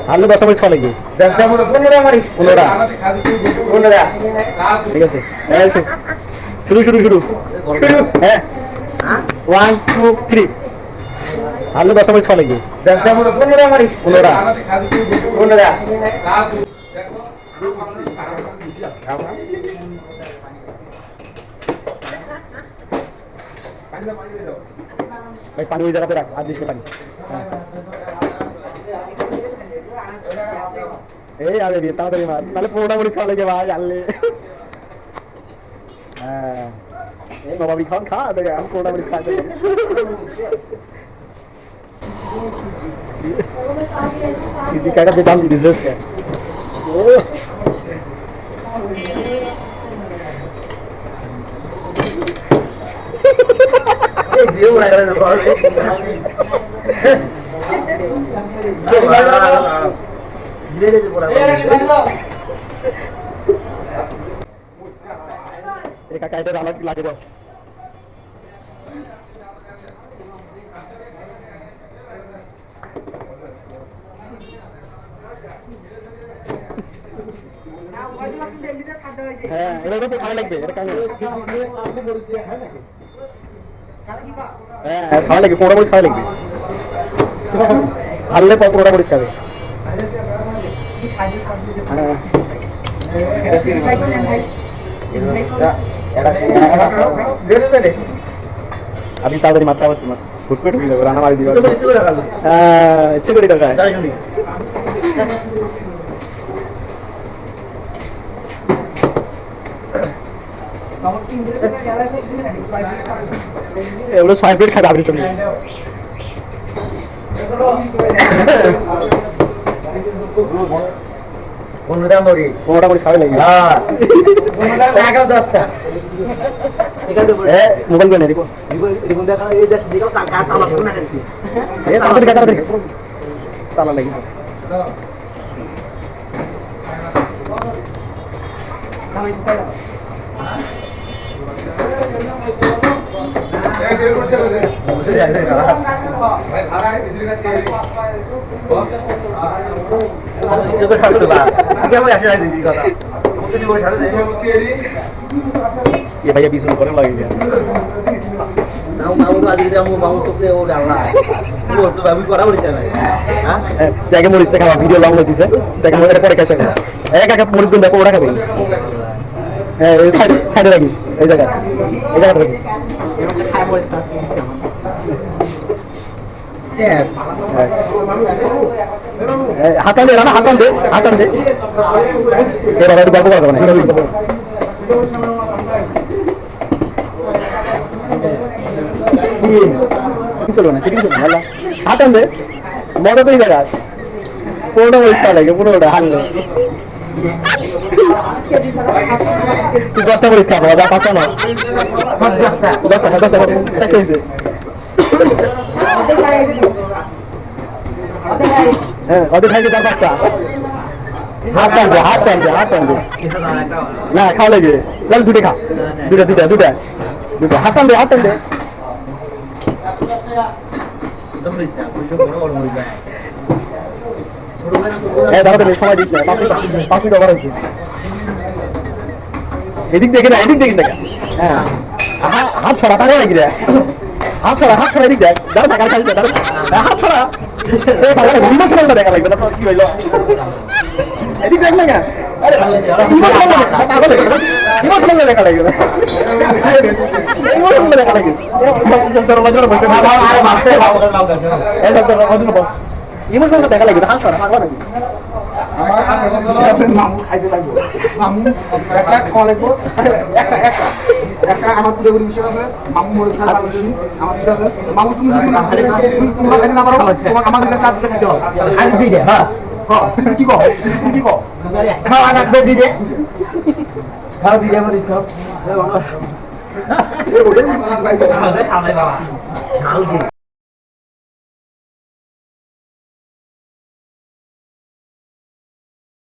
হারলে 10টা মরিচ খাওয়া লাগবে। 10টা 15টা মারি 15টা 15টা ঠিক আছে। এই শুরু শুরু শুরু শুরু হ্যাঁ 1 2 3 হারলে 10টা মরিচ খাওয়া লাগবে। 10টা 15টা মারি 15টা 15টা ভাই পানি ওই জায়গাতে রাখ আর দিস পানি। হ্যাঁ এই আরে দিয়ে তাড়াতাড়ি মার নাহলে 15টা মরিচ খাওয়া লাগবে ভাই আনলে। হ্যাঁ এই বাবা খান খা দেখ আমি 15টা মরিচ খাই দেব। সিদ্ধি কাটা দে দাম দিছিস কে ও এই ভিউ লাগা না বল ধীরে ধীরে পড়া এই কাকা এটা আলাদা লাগে দাও। হ্যাঁ এটা তো খাওয়া লাগবে এটা কেন হ্যাঁ খাওয়া লাগবে 15টা মরিচ খাওয়া লাগবে। হারলে 15টা মরিচ খাবে। আপনি তাড়াতাড়ি মাত্রা পাচ্ছি না ফুটফুট হয়ে যাবে রান্না মারি দিবে। ইচ্ছে করি দরকার এগুলো 6 প্লেট খাবে আপনার সঙ্গে। 15টা মরি 15টা মরিচ খাবে লাগবে। হ্যাঁ 15টা 10টা মোবাইল করে নিবো রিবন দেখা এই দেশ দিকে টাকা চালা শুনে গেছি তাড়াতাড়ি চালা লাগবে। ये भैया 20 रुपए लगे गया मामू तो आज के मामू तो से वो डालना है वो तो अभी करा बड़ी चला है हां जाके मोरिस টা খাওয়া ভিডিও লং হইছে তাকে মোরে পরে কাছে এক এক মোরিস গুন দেখো ওরা খাবে। হ্যাঁ এই সাইডে রাখিস এই জায়গা রাখিস খায় মোরিস টা হাতান দে রানা হাতান দে এবার একটু গল্প করবো না চলবে না সেদিন চলবে না হাতান দে মজা তো এই জায়গা 15টা মরিচ খাওয়া লাগে 15টা হারলে তুই 10টা মরিচ খাবো যা 5টা না 10টা হয়েছে। হ্যাঁ ওদের খাইছে 4-5টা হাত টান দে না খাওয়া লাগে তাহলে দুটো খা দুটা হাত টান দে দাঁড়াতে সময় দিস না 5 মিনিট ওভার হয়েছে। এদিক দেখে না এদিক দেখিস দেখা হ্যাঁ হাত ছড়া টাকা নাকি রে হাত ছড়া এদিক দেখ দাঁড়া টাকা খাইছে হাত ছড়া ইমোশনালটা দেখা লাগবে না কি হইলো এদিক দেখ না কেন আরে ইমোশনাল দেখা লাগবে ইমোশনাল দেখা লাগবে ইমোশনালটা দেখা লাগবে হাত ছড়া পাগল নাকি আমার মামু খাইতে লাগবে মামু একটা খাওয়া লাগবে একটা আমার পুরো বিষয় আছে মামু মরে খাওয়া লাগবে আমার বিষয় আছে মামু তুমি তোমরা খাইতে না পারো তোমার আমাদের কাছে আপনি খাইতে হবে আর দিই দে হ্যাঁ কি কো খাওয়া লাগবে দিই দে খাওয়া দিই দে আমার ডিসকাউ এ ওটা খাওয়া দে বাবা খাও